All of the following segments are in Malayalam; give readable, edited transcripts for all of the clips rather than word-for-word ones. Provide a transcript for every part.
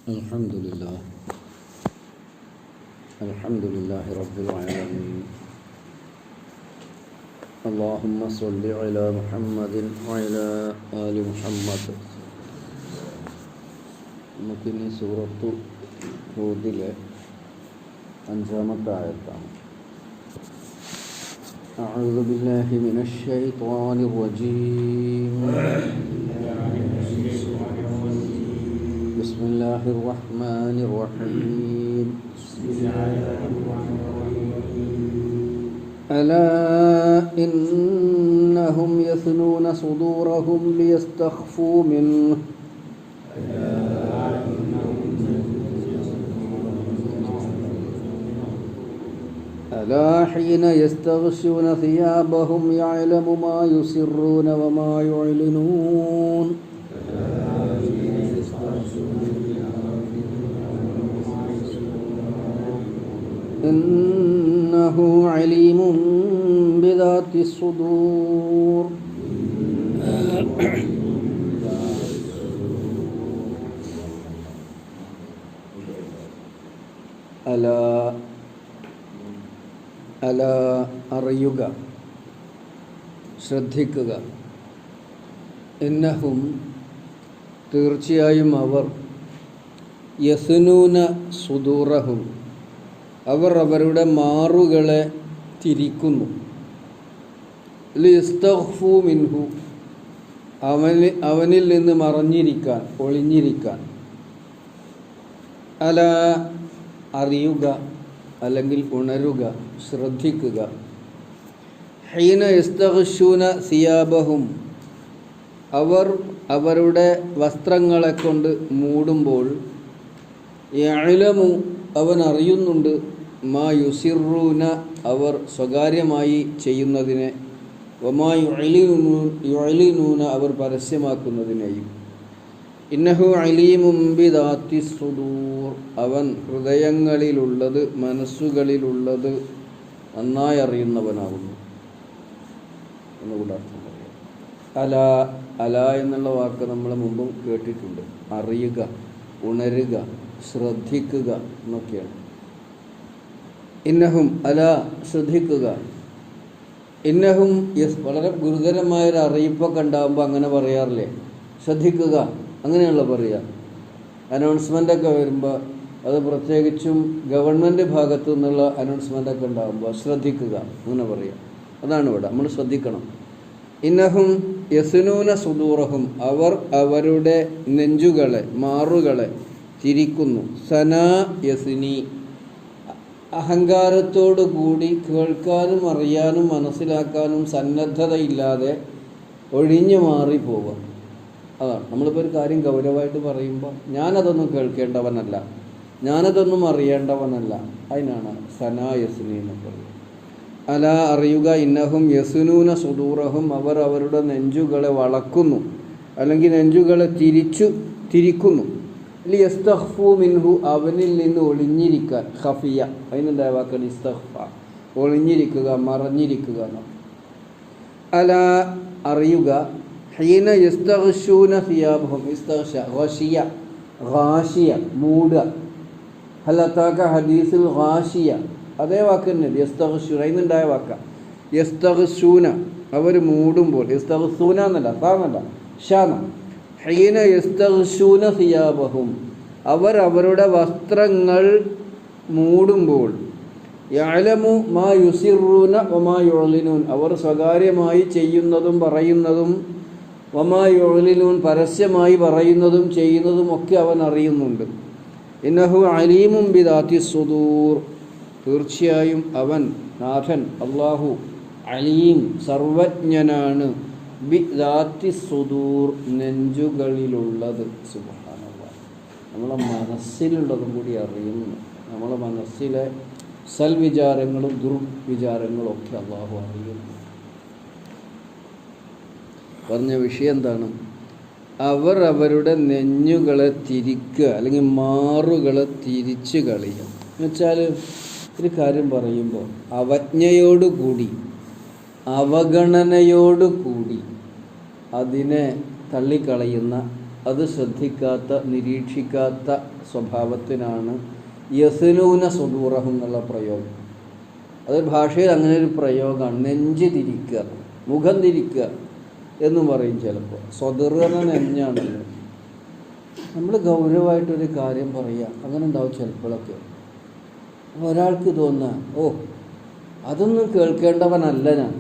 الحمد لله رب العالمين. اللهم صل على محمد وعلى آل محمد. നമുക്കിനി സൂറത്തു ഹൂദിലെ 5-ാമത്തെ ആയത്താണ്. أعوذ بالله من الشيطان الرجيم. بسم الله الرحمن الرحيم. ألا إنهم يثنون صدورهم ليستخفوا منه ألا حين يستغشون ثيابهم يعلم ما يسرون وما يعلنون إنه عليم بذات الصدور. അല അറിയുക, ശ്രദ്ധിക്കുക. ഇന്നഹും തീർച്ചയായും അവർ യസ്നൂന സുദൂറഹും അവർ അവരുടെ മാറുകളെ തിരിക്കുന്നു. ലിസ്തഖ്ഫു മിൻഹു അവനിൽ നിന്ന് മറഞ്ഞിരിക്കാൻ, ഒളിഞ്ഞിരിക്കാൻ. അല അറിയുക, അല്ലെങ്കിൽ ഉണരുക, ശ്രദ്ധിക്കുക. ഹീന യസ്തഗ്ശൂന സിയാബഹും അവർ അവരുടെ വസ്ത്രങ്ങളെ കൊണ്ട് മൂടുമ്പോൾ യഅലമു അവൻ അറിയുന്നുണ്ട് മാ യുസിറൂന അവർ സ്വകാര്യമായി ചെയ്യുന്നതിനെ, വമാ യുഅലിനൂന അവർ പരസ്യമാക്കുന്നതിനെയും. ഇന്നഹു അലീമും ബിദാത്തി സുദൂർ അവൻ ഹൃദയങ്ങളിലുള്ളത്, മനസ്സുകളിലുള്ളത് നന്നായി അറിയുന്നവനാകുന്നു എന്നുകൂടെ അർത്ഥം പറയാം. അല എന്നുള്ള വാക്ക് നമ്മൾ മുമ്പും കേട്ടിട്ടുണ്ട്. അറിയുക, ഉണരുക, ശ്രദ്ധിക്കുക എന്നൊക്കെയാണ്. ഇന്നഹും അല ശ്രദ്ധിക്കുക. ഇന്നഹും വളരെ ഗുരുതരമായൊരു അറിയിപ്പൊക്കെ ഉണ്ടാകുമ്പോൾ അങ്ങനെ പറയാറില്ലേ, ശ്രദ്ധിക്കുക, അങ്ങനെയുള്ള പറയുക. അനൗൺസ്മെൻ്റൊക്കെ വരുമ്പോൾ, അത് പ്രത്യേകിച്ചും ഗവൺമെൻറ് ഭാഗത്തു നിന്നുള്ള അനൗൺസ്മെൻ്റൊക്കെ ഉണ്ടാകുമ്പോൾ ശ്രദ്ധിക്കുക അങ്ങനെ പറയുക. അതാണ് ഇവിടെ നമ്മൾ ശ്രദ്ധിക്കണം. ഇന്നഹും യസ്നൂന സുദൂറഹും അവർ അവരുടെ നെഞ്ചുകളെ, മാറുകളെ തിരിക്കുന്നു. സനാ യസ്നി അഹങ്കാരത്തോടു കൂടി കേൾക്കാനും അറിയാനും മനസ്സിലാക്കാനും സന്നദ്ധതയില്ലാതെ ഒഴിഞ്ഞു മാറിപ്പോവുക. അതാണ് നമ്മളിപ്പോൾ ഒരു കാര്യം ഗൗരവമായിട്ട് പറയുമ്പോൾ ഞാനതൊന്നും കേൾക്കേണ്ടവനല്ല, ഞാനതൊന്നും അറിയേണ്ടവനല്ല, അതിനാണ് സനാ യസ്നി എന്ന് പറയുന്നത്. അല അറിയുക, ഇന്നഹും യസ്നൂന സുദൂറഹും അവർ അവരുടെ നെഞ്ചുകളെ വളക്കുന്നു, അല്ലെങ്കിൽ നെഞ്ചുകളെ തിരിക്കുന്നു. ലിയസ്തഖ്ഫു മിൻഹു അവനിൽ നിന്ന് ഒളിഞ്ഞിരിക്കാൻ. ഖഫിയ അതിനുണ്ടായ വാക്കാണ് ഇസ്തഖ്ഫ, ഒളിഞ്ഞിരിക്കുക, മറഞ്ഞിരിക്കുക. അല അറിയുക, ഹീന യസ്തഗ്ശൂന സിയാബഹും ഇസ്തഗ്ശ ഗശിയ, ഗാശിയ മൂടുക. ഹൽ അതാക ഹദീസുൽ ഗാശിയ അതേ വാക്ക് തന്നെ യസ്തഗ്ശൂന അതിനുണ്ടായ വാക്ക. യസ്തഗ്ശൂന അവർ മൂടുമ്പോൾ, യസ്തഗ്ശൂന എന്നല്ല, സാന്നല്ല, ഷാന. ഹീന യസ്തഗ്ശൂന സിയാബഹും അവർ അവരുടെ വസ്ത്രങ്ങൾ മൂടുമ്പോൾ യഅലമു മാ യുസിറൂന വമാ യുഅലിനൂൻ അവർ സ്വകാര്യമായി ചെയ്യുന്നതും പറയുന്നതും, വമാ യുഅലിനൂൻ പരസ്യമായി പറയുന്നതും ചെയ്യുന്നതും ഒക്കെ അവൻ അറിയുന്നുണ്ട്. ഇന്നഹു അലീമും ബിദാത്തി സുദൂർ തീർച്ചയായും അവൻ നാഥൻ അല്ലാഹു അലീം സർവജ്ഞനാണ്. ബിദാത്തി സുദൂർ നെഞ്ചുകളിലുള്ളത്. സുബ്ഹാനല്ലാഹ് നമ്മളെ മനസ്സിലുള്ളതും കൂടി അറിയുന്നു. നമ്മളെ മനസ്സിലെ സൽവിചാരങ്ങളും ദുർവിചാരങ്ങളും ഒക്കെ അല്ലാഹു അറിയുന്നു. പറഞ്ഞ വിഷയം എന്താണ്? അവർ അവരുടെ നെഞ്ഞുകളെ തിരിക്കുക, അല്ലെങ്കിൽ മാറുകളെ തിരിച്ചു കളയുക. എന്നുവെച്ചാൽ ഒരു കാര്യം പറയുമ്പോൾ അവജ്ഞയോടുകൂടി, അവഗണനയോടുകൂടി അതിനെ തള്ളിക്കളയുന്ന അത് ശ്രദ്ധിക്കാത്ത നിരീക്ഷിക്കാത്ത സ്വഭാവത്തിനാണ് യസ്നൂന സുദൂറഹും എന്നുള്ള പ്രയോഗം. അത് ഭാഷയിൽ അങ്ങനെ ഒരു പ്രയോഗമാണ്. നെഞ്ച് തിരിക്കുക, മുഖം തിരിക്കുക എന്നും പറയും ചിലപ്പോൾ. സ്വദർ എന്ന നെഞ്ഞാണല്ലോ. നമ്മൾ ഗൗരവമായിട്ടൊരു കാര്യം പറയുക, അങ്ങനെ ഉണ്ടാവും ചിലപ്പോഴൊക്കെ. ഒരാൾക്ക് തോന്നുക, ഓ അതൊന്നും കേൾക്കേണ്ടവനല്ല ഞാൻ,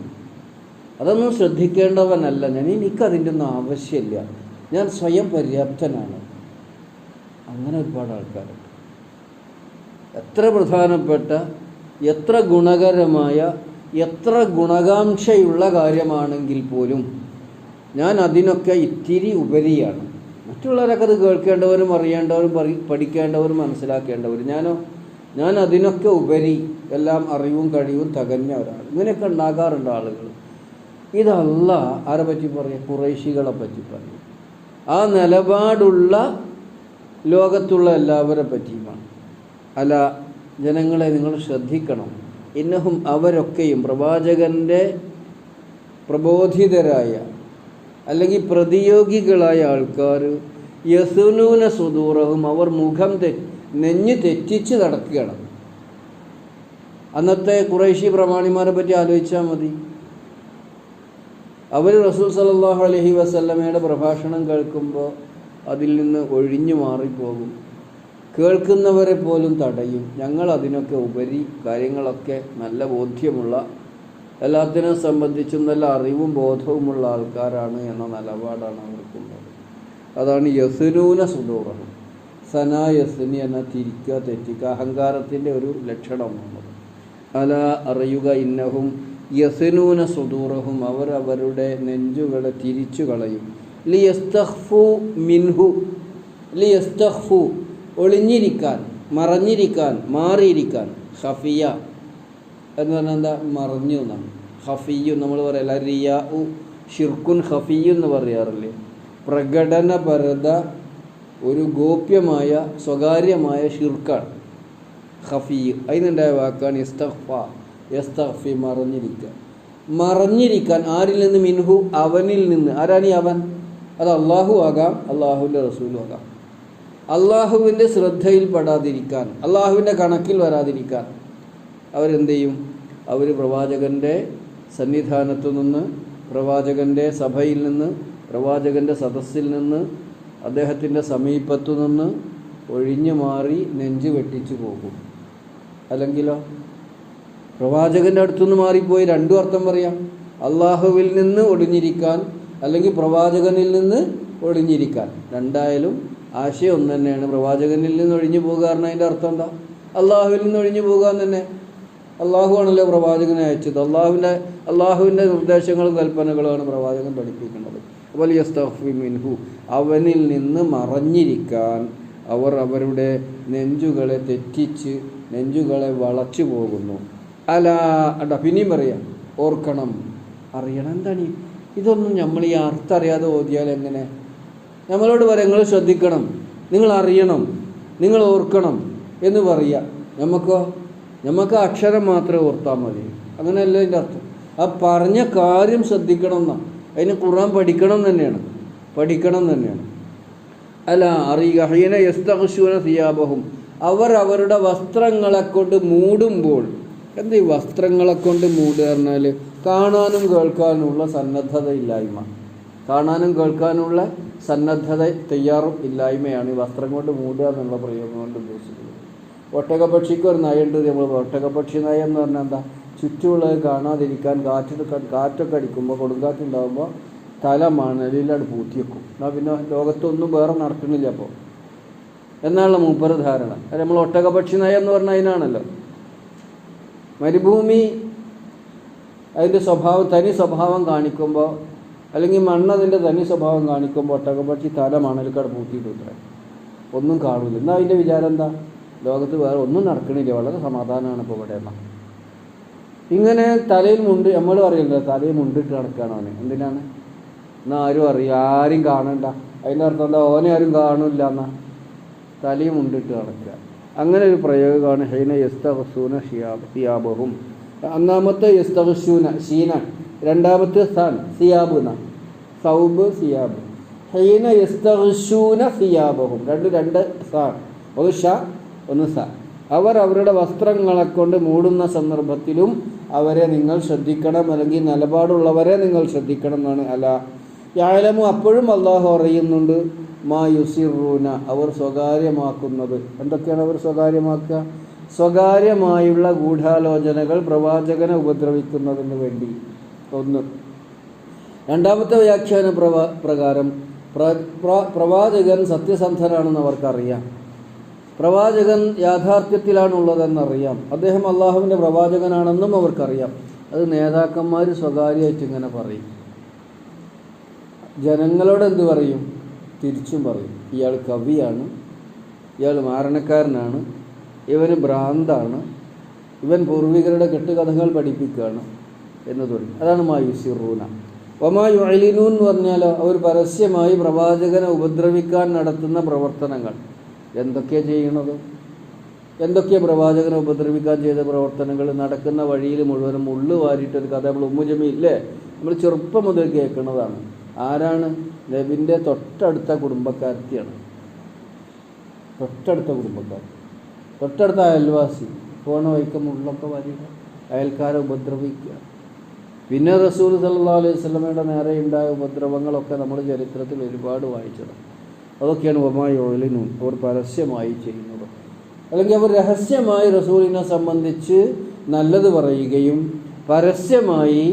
അതൊന്നും ശ്രദ്ധിക്കേണ്ടവനല്ല ഞാൻ, എനിക്കതിൻ്റെ ഒന്നും ആവശ്യമില്ല, ഞാൻ സ്വയം പര്യാപ്തനാണ്. അങ്ങനെ ഒരുപാട് ആൾക്കാരുണ്ട്. എത്ര പ്രധാനപ്പെട്ട, എത്ര ഗുണകരമായ, എത്ര ഗുണകാംക്ഷയുള്ള കാര്യമാണെങ്കിൽ പോലും ഞാൻ അതിനൊക്കെ ഇത്തിരി ഉപരിയാണ്. മറ്റുള്ളവരൊക്കെ അത് കേൾക്കേണ്ടവരും അറിയേണ്ടവരും പഠിക്കേണ്ടവരും മനസ്സിലാക്കേണ്ടവരും. ഞാൻ അതിനൊക്കെ ഉപരി എല്ലാം അറിവും കഴിവും തികഞ്ഞ ഒരാൾ. ഇങ്ങനെയൊക്കെ ഉണ്ടാകാറുണ്ട് ആളുകൾ. ഇതല്ല ആരെ പറ്റി പറയും? ഖുറൈശികളെ പറ്റി പറയും. ആ നിലപാടുള്ള ലോകത്തുള്ള എല്ലാവരെ പറ്റിയുമാണ്. അല്ല, ജനങ്ങളെ നിങ്ങൾ ശ്രദ്ധിക്കണം. ഇന്നഹും അവരൊക്കെയും പ്രവാചകൻ്റെ പ്രബോധിതരായ അല്ലെങ്കിൽ പ്രതിയോഗികളായ ആൾക്കാർ യസ്നൂന സുദൂറഹും, അവർ മുഖം നെഞ്ഞ് തെറ്റിച്ച് നടക്കുകയാണ്. അന്നത്തെ ഖുറൈശി പ്രമാണിമാരെ പറ്റി ആലോചിച്ചാൽ മതി. അവർ റസൂൽ സല്ലല്ലാഹു അലൈഹി വസല്ലമയുടെ പ്രഭാഷണം കേൾക്കുമ്പോൾ അതിൽ നിന്ന് ഒഴിഞ്ഞു മാറിപ്പോകും. കേൾക്കുന്നവരെ പോലും തടയും. ഞങ്ങൾ അതിനൊക്കെ ഉപരി കാര്യങ്ങളൊക്കെ നല്ല ബോധ്യമുള്ള, എല്ലാത്തിനും സംബന്ധിച്ചും നല്ല അറിവും ബോധവുമുള്ള ആൾക്കാരാണ് എന്ന നിലപാടാണ് അവർക്കുള്ളത്. അതാണ് യസ്നൂന സുദൂറഹും. സനാ യസ്നി എന്ന തിരിക്കുക, തെറ്റിക്കുക, അഹങ്കാരത്തിൻ്റെ ഒരു ലക്ഷണമാണത്. അല അറിയുക, ഇന്നഹും യസ്നൂന സുദൂറഹും, അവർ അവരുടെ നെഞ്ചുകളെ തിരിച്ചു കളയും. ലിയസ്തഖ്ഫു മിൻഹു, ലിയസ്തഖ്ഫു ഒളിഞ്ഞിരിക്കാൻ, മറഞ്ഞിരിക്കാൻ, മാറിയിരിക്കാൻ. ഖഫിയ എന്ന് പറഞ്ഞാൽ എന്താ? മറഞ്ഞു എന്നാണ്. ഖഫിയു നമ്മൾ പറയല്ല, റിയാ ഉ ഷിർക്കുൻ ഖഫിയു എന്ന് പറയാറില്ലേ? പ്രകടനപരത, ഒരു ഗോപ്യമായ സ്വകാര്യമായ ഷിർക്കാണ് ഖഫിയു. അതിനുണ്ടായ വാക്കാണ് യസ്തഖ്ഫ, യസ്തഖ്ഫി, മറഞ്ഞിരിക്കുക. മറഞ്ഞിരിക്കാൻ ആരിൽ നിന്ന്? മിൻഹു, അവനിൽ നിന്ന്. ആരാണ് ഈ അവൻ? അത് അള്ളാഹു ആകാം, അള്ളാഹുവിൻ്റെ റസൂലും ആകാം. അള്ളാഹുവിൻ്റെ ശ്രദ്ധയിൽ പെടാതിരിക്കാൻ, അള്ളാഹുവിൻ്റെ കണക്കിൽ വരാതിരിക്കാൻ അവരെന്ത് ചെയ്യും? അവർ പ്രവാചകൻ്റെ സന്നിധാനത്തു നിന്ന്, പ്രവാചകൻ്റെ സഭയിൽ നിന്ന്, പ്രവാചകൻ്റെ സദസ്സിൽ നിന്ന്, അദ്ദേഹത്തിൻ്റെ സമീപത്തു നിന്ന് ഒഴിഞ്ഞു മാറി നെഞ്ച് വെട്ടിച്ചു പോകും. അല്ലെങ്കിലോ പ്രവാചകൻ്റെ അടുത്തുനിന്ന് മാറിപ്പോയി. രണ്ടും അർത്ഥം പറയാം. അള്ളാഹുവിൽ നിന്ന് ഒളിഞ്ഞിരിക്കാൻ, അല്ലെങ്കിൽ പ്രവാചകനിൽ നിന്ന് ഒളിഞ്ഞിരിക്കാൻ. രണ്ടായാലും ആശയം ഒന്ന് തന്നെയാണ്. പ്രവാചകനിൽ നിന്ന് ഒഴിഞ്ഞു പോകുക കാരണം അതിൻ്റെ അർത്ഥം എന്താ? അള്ളാഹുവിൽ നിന്ന് ഒഴിഞ്ഞു പോകുക തന്നെ. അള്ളാഹു ആണല്ലോ പ്രവാചകനെ അയച്ചത്. അള്ളാഹുവിൻ്റെ നിർദ്ദേശങ്ങളും കൽപ്പനകളുമാണ് പ്രവാചകൻ പഠിപ്പിക്കുന്നത്. അപ്പോൾ യസ്തഖ്ഫി മിൻഹു, അവനിൽ നിന്ന് മറഞ്ഞിരിക്കാൻ അവർ അവരുടെ നെഞ്ചുകളെ തെറ്റിച്ച്, നെഞ്ചുകളെ വളച്ചു പോകുന്നു. പിന്നെയും പറയാം, ഓർക്കണം, അറിയണം. എന്താണ് ഇതൊന്നും നമ്മൾ ഈ അർത്ഥം അറിയാതെ ഓതിയാൽ എങ്ങനെ? നമ്മളോട് പറയാം, നിങ്ങൾ ശ്രദ്ധിക്കണം, നിങ്ങൾ അറിയണം, നിങ്ങൾ ഓർക്കണം എന്ന് പറയാം. നമുക്ക് അക്ഷരം മാത്രമേ ഓർത്താൽ മതി. അങ്ങനെയല്ല അതിൻ്റെ അർത്ഥം. ആ പറഞ്ഞ കാര്യം ശ്രദ്ധിക്കണം എന്നാണ്. അതിന് ഖുർആൻ പഠിക്കണം തന്നെയാണ്. അറിയുക. ഹീന യസ്തഗ്ശൂന സിയാബഹും, അവർ അവരുടെ വസ്ത്രങ്ങളെ കൊണ്ട് മൂടുമ്പോൾ. എന്താ ഈ വസ്ത്രങ്ങളെ കൊണ്ട് മൂടുക പറഞ്ഞാൽ? കാണാനും കേൾക്കാനുമുള്ള സന്നദ്ധത ഇല്ലായ്മ. കാണാനും കേൾക്കാനുള്ള സന്നദ്ധത, തയ്യാറും ഇല്ലായ്മയാണ് ഈ വസ്ത്രം കൊണ്ട് മൂടുക എന്നുള്ള പ്രയോഗം കൊണ്ട് ഉദ്ദേശിക്കുന്നത്. ഒട്ടകപക്ഷിക്ക് ഒരു നയമുണ്ട്. നമ്മൾ ഒട്ടകപക്ഷി നയം എന്ന് പറഞ്ഞാൽ എന്താ? ചുറ്റുമുള്ളത് കാണാതിരിക്കാൻ കാറ്റൊക്കെ അടിക്കുമ്പോൾ, കൊടുങ്കാറ്റുണ്ടാകുമ്പോൾ തല മണലിലാണ് പൂത്തി വെക്കും. എന്നാൽ പിന്നെ ലോകത്തൊന്നും വേറെ നടക്കണില്ല അപ്പോൾ എന്നാണല്ലോ മൂപ്പര ധാരണ. അത് നമ്മൾ ഒട്ടകപക്ഷി നയം എന്ന് പറഞ്ഞാൽ അതിനാണല്ലോ. മരുഭൂമി അതിൻ്റെ തനി സ്വഭാവം കാണിക്കുമ്പോൾ, അല്ലെങ്കിൽ മണ്ണതിൻ്റെ തനി സ്വഭാവം കാണിക്കുമ്പോൾ ഒട്ടകപക്ഷി തല മണലിക്കാട് പൂത്തിയിട്ട് ഇത്രേ ഒന്നും കാണില്ല. എന്നാൽ അതിൻ്റെ വിചാരം എന്താ? ലോകത്ത് വേറെ ഒന്നും നടക്കണില്ല, വളരെ സമാധാനമാണ് ഇപ്പോൾ ഇവിടെ എന്നാൽ. ഇങ്ങനെ തലയിൽ നമ്മൾ അറിയില്ല, തലയിൽ മുണ്ടിട്ട് നടക്കുകയാണ് അവന്. എന്തിനാണ്? എന്നാൽ ആരും കാണണ്ട. അതിൻ്റെ അർത്ഥം എന്താ? ഓനെ ആരും കാണില്ല എന്നാ തലയും മുണ്ടിട്ട് നടക്കുക. അങ്ങനെ ഒരു പ്രയോഗമാണ് ഹൈന യസ്തഗ്ശൂന സിയാബഹും. ഒന്നാമത്തെ യസ്തഗ്ശൂന ഷീന, രണ്ടാമത്തെ സ്ഥാൻ സിയാബ് എന്ന സൗബ് സിയാബ്. ഹീന യസ്തഗ്ശൂന സിയാബഹും. രണ്ട് സ, ഒരു ഷ ഒന്ന് സ. അവർ അവരുടെ വസ്ത്രങ്ങളെ കൊണ്ട് മൂടുന്ന സന്ദർഭത്തിലും അവരെ നിങ്ങൾ ശ്രദ്ധിക്കണം, അല്ലെങ്കിൽ നിലപാടുള്ളവരെ നിങ്ങൾ ശ്രദ്ധിക്കണം എന്നാണ്. അല യഅലമു, അപ്പോഴും അള്ളാഹു അറിയുന്നുണ്ട്, മാ യുസിറൂന, അവർ സ്വകാര്യമാക്കുന്നത്. എന്തൊക്കെയാണ് അവർ സ്വകാര്യമാക്കുക? സ്വകാര്യമായുള്ള ഗൂഢാലോചനകൾ പ്രവാചകനെ ഉപദ്രവിക്കുന്നതിന് വേണ്ടി. ഒന്ന്. രണ്ടാമത്തെ വ്യാഖ്യാന പ്രകാരം പ്രവാചകൻ സത്യസന്ധനാണെന്ന് അവർക്കറിയാം, പ്രവാചകൻ യാഥാർത്ഥ്യത്തിലാണുള്ളതെന്നറിയാം, അദ്ദേഹം അള്ളാഹുവിൻ്റെ പ്രവാചകനാണെന്നും അവർക്കറിയാം. അത് നേതാക്കന്മാർ സ്വകാര്യമായിട്ട് ഇങ്ങനെ പറയും. ജനങ്ങളോട് എന്ത് പറയും? തിരിച്ചും പറയും. ഇയാൾ കവിയാണ്, ഇയാൾ മാരണക്കാരനാണ്, ഇവന് ഭ്രാന്താണ്, ഇവൻ പൂർവികരുടെ കെട്ടുകഥകൾ പഠിപ്പിക്കുകയാണ് എന്ന് തുടങ്ങി. അതാണ് മാ യുസിറൂന. വമാ യുഅ്ലിനൂൻ എന്ന് പറഞ്ഞാൽ അവർ പരസ്യമായി പ്രവാചകനെ ഉപദ്രവിക്കാൻ നടത്തുന്ന പ്രവർത്തനങ്ങൾ. എന്തൊക്കെയാണ് ചെയ്യണത്? എന്തൊക്കെയാണ് പ്രവാചകനെ ഉപദ്രവിക്കാൻ ചെയ്ത പ്രവർത്തനങ്ങൾ? നടക്കുന്ന വഴിയിൽ മുഴുവനും മുള്ളു വാരിയിട്ടൊരു കഥ നമ്മൾ ഉമ്മുജമില്ലേ, നമ്മൾ ചെറുപ്പം മുതൽ കേൾക്കുന്നതാണ്. ആരാണ്? നബിൻ്റെ തൊട്ടടുത്ത കുടുംബക്കാരത്തിയാണ്. തൊട്ടടുത്ത കുടുംബക്കാർ, തൊട്ടടുത്ത അയൽവാസി. പോണ വൈക്കം മുള്ളൊക്കെ വാരിയിട്ട് അയൽക്കാരെ ഉപദ്രവിക്കുക. പിന്നെ റസൂൽ സല്ലല്ലാഹു അലൈഹി വസല്ലമയുടെ നേരെ ഉണ്ടായ ഉപദ്രവങ്ങളൊക്കെ നമ്മൾ ചരിത്രത്തിൽ ഒരുപാട് വായിച്ചത്. അതൊക്കെയാണ് വമാ യുഅ്ലിനൂൻ, അവർ പരസ്യമായി ചെയ്യുന്നത്. അല്ലെങ്കിൽ അവർ രഹസ്യമായി റസൂലിനെ സംബന്ധിച്ച് നല്ലത് പറയുകയും പരസ്യമായി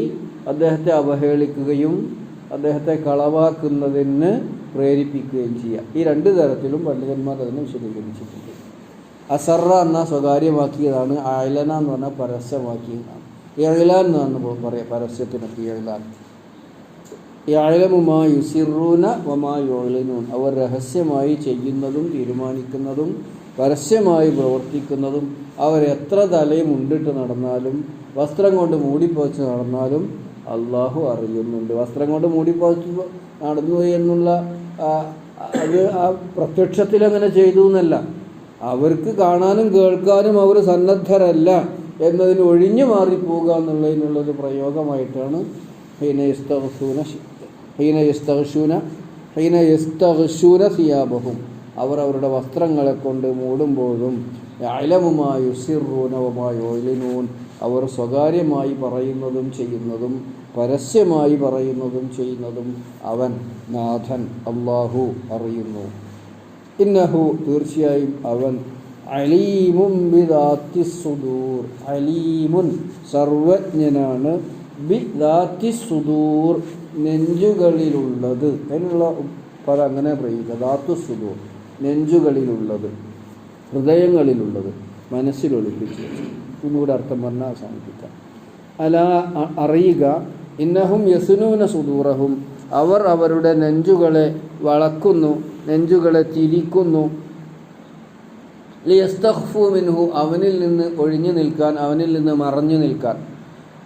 അദ്ദേഹത്തെ അവഹേളിക്കുകയും അദ്ദേഹത്തെ കളവാക്കുന്നതിന് പ്രേരിപ്പിക്കുകയും ചെയ്യുക. ഈ രണ്ട് തരത്തിലും പണ്ഡിതന്മാർ അതിനെ വിശദീകരിച്ചിട്ടുണ്ട്. അസറ എന്ന സ്വകാര്യമാക്കിയതാണ്, അയലന എന്ന് പറഞ്ഞാൽ പരസ്യമാക്കിയതാണ്. ഇഅ്ലാൻ എന്നാണ് പറയുക പരസ്യത്തിനൊക്കെ. ഇഅ്ലാൻ യഅലമു മാ യുസിറൂന വമാ യുഅ്ലിനൂൻ, അവർ രഹസ്യമായി ചെയ്യുന്നതും തീരുമാനിക്കുന്നതും പരസ്യമായി പ്രവർത്തിക്കുന്നതും അവരെത്ര തലയും ഉണ്ടിട്ട് നടന്നാലും വസ്ത്രം കൊണ്ട് മൂടിപ്പോച്ച് നടന്നാലും അള്ളാഹു അറിയുന്നുണ്ട്. വസ്ത്രം കൊണ്ട് മൂടിപ്പോച്ച് നടന്നു എന്നുള്ള അത് ആ പ്രത്യക്ഷത്തിലങ്ങനെ ചെയ്തു എന്നല്ല, അവർക്ക് കാണാനും കേൾക്കാനും അവർ സന്നദ്ധരല്ല എന്നതിന് ഒഴിഞ്ഞു മാറിപ്പോവുക എന്നുള്ളതിനുള്ളൊരു പ്രയോഗമായിട്ടാണ് ഹീന യസ്തഗ്ശൂന സിയാബഹും, അവർ അവരുടെ വസ്ത്രങ്ങളെ കൊണ്ട് മൂടുമ്പോഴും യഅലമു മാ യുസിറൂന വമാ യുഅ്ലിനൂൻ, അവർ സ്വകാര്യമായി പറയുന്നതും ചെയ്യുന്നതും പരസ്യമായി പറയുന്നതും ചെയ്യുന്നതും അവൻ നാഥൻ അല്ലാഹു അറിയുന്നു. ഇന്നഹു, തീർച്ചയായും അവൻ, അലീമുൻ ബിദാത്തിസ് സുദൂർ, അലീമുൻ സർവജ്ഞനാണ്, ബിദാത്തിസ് സുദൂർ നെഞ്ചുകളിലുള്ളത്. അതിനുള്ള പല അങ്ങനെ പ്രയോഗിക്കുക. ദാത്തുസ് സുദൂർ നെഞ്ചുകളിലുള്ളത്, ഹൃദയങ്ങളിലുള്ളത്, മനസ്സിലൊളിപ്പിച്ച്. ഒന്നുകൂടെ അർത്ഥം പറഞ്ഞാൽ അവസാനിപ്പിക്കാം. അലാ, അറിയുക, ഇന്നഹും യസ്നൂന സുദൂറഹും, അവർ അവരുടെ നെഞ്ചുകളെ വളക്കുന്നു, നെഞ്ചുകളെ തിരിക്കുന്നു, ലിയസ്തഖ്ഫു മിൻഹു, അവനിൽ നിന്ന് ഒഴിഞ്ഞു നിൽക്കാൻ, അവനിൽ നിന്ന് മറഞ്ഞു നിൽക്കാൻ.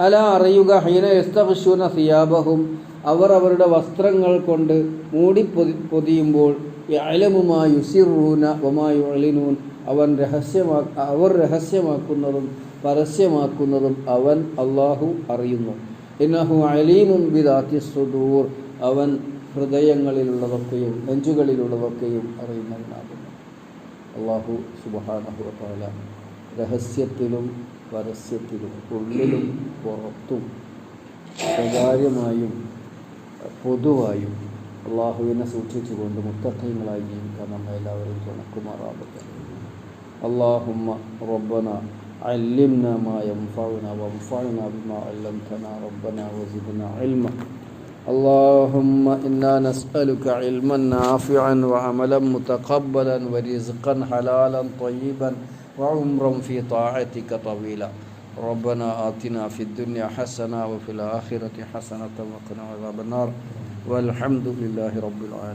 അലാ, അറിയുക, ഹീന യസ്തഗ്ശൂന സിയാബഹും, അവർ അവരുടെ വസ്ത്രങ്ങൾ കൊണ്ട് മൂടി പൊതിയുമ്പോൾ, യഅലമു മാ യുസിറൂന വമാ യുഅ്ലിനൂൻ, അവർ രഹസ്യമാക്കുന്നതും പരസ്യമാക്കുന്നതും അവൻ അല്ലാഹു അറിയുന്നു. ഇന്നഹു അലീമുൻ ബിദാത്തിസ് സുദൂർ, അവൻ ഹൃദയങ്ങളിലുള്ളതൊക്കെയും നെഞ്ചുകളിലുള്ളതൊക്കെയും അറിയുന്നവനാകുന്നു. അല്ലാഹു സുബ്ഹാനഹു വ തആല രഹസ്യത്തിലും പരസ്യത്തിലും ഉള്ളിലും പുറത്തും സ്വകാര്യമായും പൊതുവായും അള്ളാഹുവിനെ സൂക്ഷിച്ചുകൊണ്ട് മുത്തഖീങ്ങളായി ജീവിക്കാൻ നമ്മെ എല്ലാവരും തുണക്കുമാറാകട്ടെ. അല്ലാഹുമ്മ റബ്ബന അല്ലിംനാ മാ യൻഫഉനാ വൻഫഅനാ ബിമാ അല്ലംതനാ റബ്ബനാ വസിദ്നാ ഇൽമ. اللهم إنا نسألك علما نافعا وعملا متقبلا ورزقا حلالا طيبا وعمرا في طاعتك طويلا. ربنا آتنا في الدنيا حسنة وفي الآخرة حسنة وقنا عذاب النار والحمد لله رب العالمين.